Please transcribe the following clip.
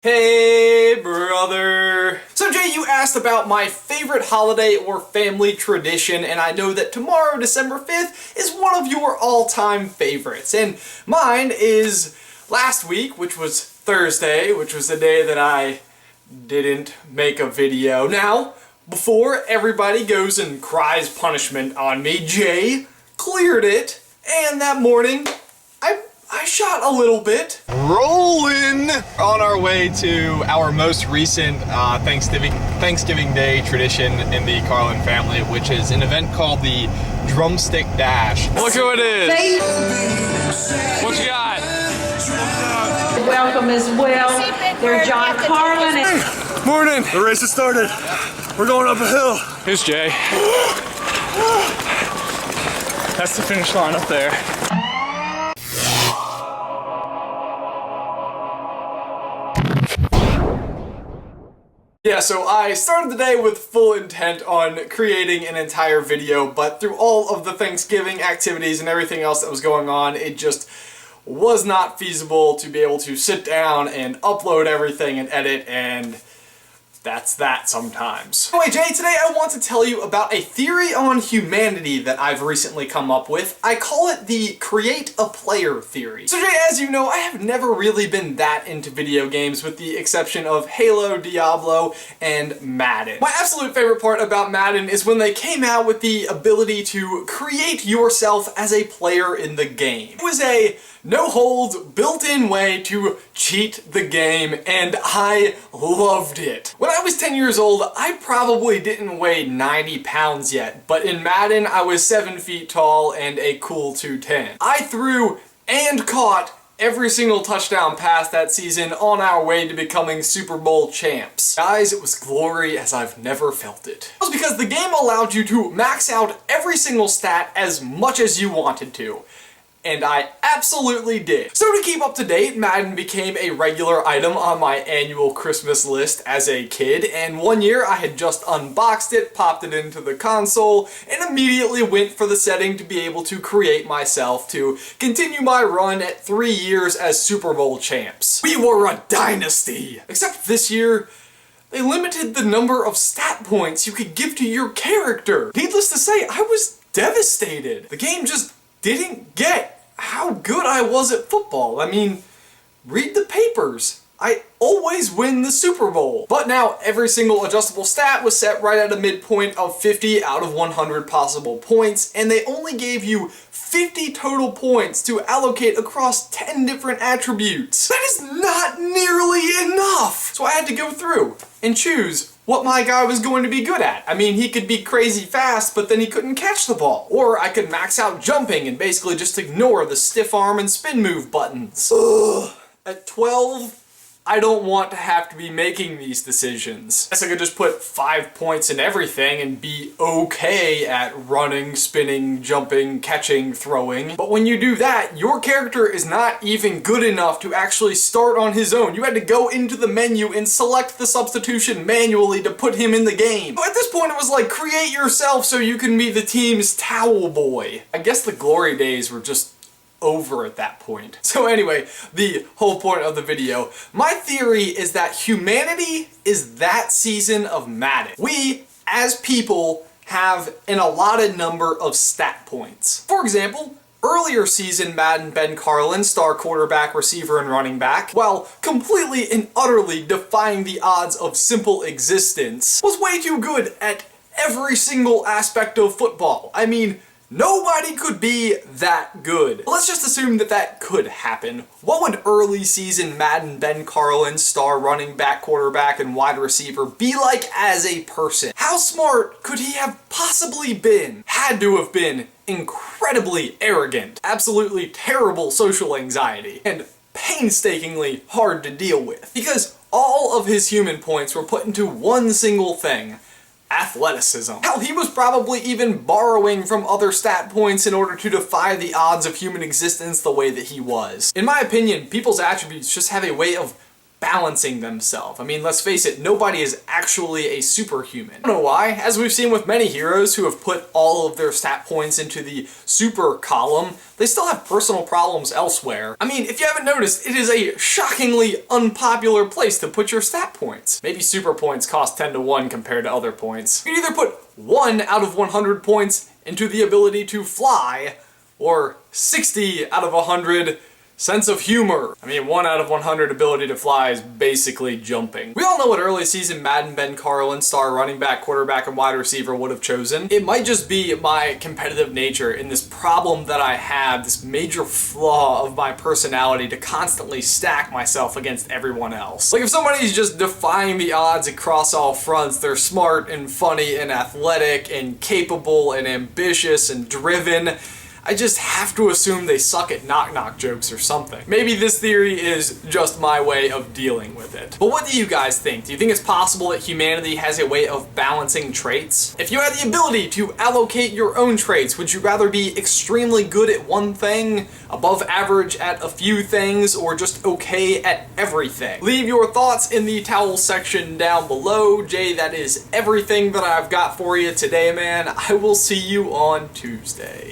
Hey, brother! So Jay, you asked about my favorite holiday or family tradition, and I know that tomorrow, December 5th, is one of your all-time favorites. And mine is last week, which was Thursday, which was the day that I didn't make a video. Now, before everybody goes and cries punishment on me, Jay cleared it, and that morning, I shot a little bit. Rolling on our way to our most recent Thanksgiving Day tradition in the Carlin family, which is an event called the Drumstick Dash. Look who it is. What you got? Welcome as well. They're John Carlin and Morning. The race has started. We're going up a hill. Here's Jay. That's the finish line up there. Yeah, so I started the day with full intent on creating an entire video, but through all of the Thanksgiving activities and everything else that was going on, it just was not feasible to be able to sit down and upload everything and edit, and that's that sometimes. Anyway, Jay, today I want to tell you about a theory on humanity that I've recently come up with. I call it the create a player theory. So Jay, as you know, I have never really been that into video games with the exception of Halo, Diablo, and Madden. My absolute favorite part about Madden is when they came out with the ability to create yourself as a player in the game. It was a no-holds, built-in way to cheat the game, and I loved it. When I was 10 years old, I probably didn't weigh 90 pounds yet, but in Madden, I was 7 feet tall and a cool 210. I threw and caught every single touchdown pass that season on our way to becoming Super Bowl champs. Guys, it was glory as I've never felt it. It was because the game allowed you to max out every single stat as much as you wanted to. And I absolutely did. So to keep up to date, Madden became a regular item on my annual Christmas list as a kid, and one year I had just unboxed it, popped it into the console, and immediately went for the setting to be able to create myself to continue my run at 3 years as Super Bowl champs. We were a dynasty! Except this year, they limited the number of stat points you could give to your character. Needless to say, I was devastated. The game just didn't get how good I was at football. I mean, read the papers. I always win the Super Bowl. But now every single adjustable stat was set right at a midpoint of 50 out of 100 possible points, and they only gave you 50 total points to allocate across 10 different attributes. That is not nearly enough! So I had to go through and choose what my guy was going to be good at. I mean, he could be crazy fast, but then he couldn't catch the ball. Or I could max out jumping and basically just ignore the stiff arm and spin move buttons. Ugh. At 12, I don't want to have to be making these decisions. I guess I could just put 5 points in everything and be okay at running, spinning, jumping, catching, throwing. But when you do that, your character is not even good enough to actually start on his own. You had to go into the menu and select the substitution manually to put him in the game. So at this point, it was like, create yourself so you can be the team's towel boy. I guess the glory days were just over at that point. So anyway, the whole point of the video, my theory is that humanity is that season of Madden. We, as people, have an allotted number of stat points. For example, earlier season Madden Ben Carlin, star quarterback, receiver, and running back, while completely and utterly defying the odds of simple existence, was way too good at every single aspect of football. I mean, nobody could be that good. Let's just assume that that could happen. What would early season Madden Ben Carlin, star running back, quarterback, and wide receiver be like as a person? How smart could he have possibly been? Had to have been incredibly arrogant, absolutely terrible social anxiety, and painstakingly hard to deal with. Because all of his human points were put into one single thing: athleticism. Hell, he was probably even borrowing from other stat points in order to defy the odds of human existence the way that he was. In my opinion, people's attributes just have a way of balancing themselves. I mean, let's face it, nobody is actually a superhuman. I don't know why. As we've seen with many heroes who have put all of their stat points into the super column, they still have personal problems elsewhere. I mean, if you haven't noticed, it is a shockingly unpopular place to put your stat points. Maybe super points cost 10 to 1 compared to other points. You can either put 1 out of 100 points into the ability to fly, or 60 out of 100 sense of humor. I mean, 1 out of 100 ability to fly is basically jumping. We all know what early season Madden Ben Carlin, star running back, quarterback, and wide receiver would have chosen. It might just be my competitive nature and this problem that I have, this major flaw of my personality to constantly stack myself against everyone else. Like if somebody's just defying the odds across all fronts, they're smart and funny and athletic and capable and ambitious and driven, I just have to assume they suck at knock-knock jokes or something. Maybe this theory is just my way of dealing with it. But what do you guys think? Do you think it's possible that humanity has a way of balancing traits? If you had the ability to allocate your own traits, would you rather be extremely good at one thing, above average at a few things, or just okay at everything? Leave your thoughts in the towel section down below. Jay, that is everything that I've got for you today, man. I will see you on Tuesday.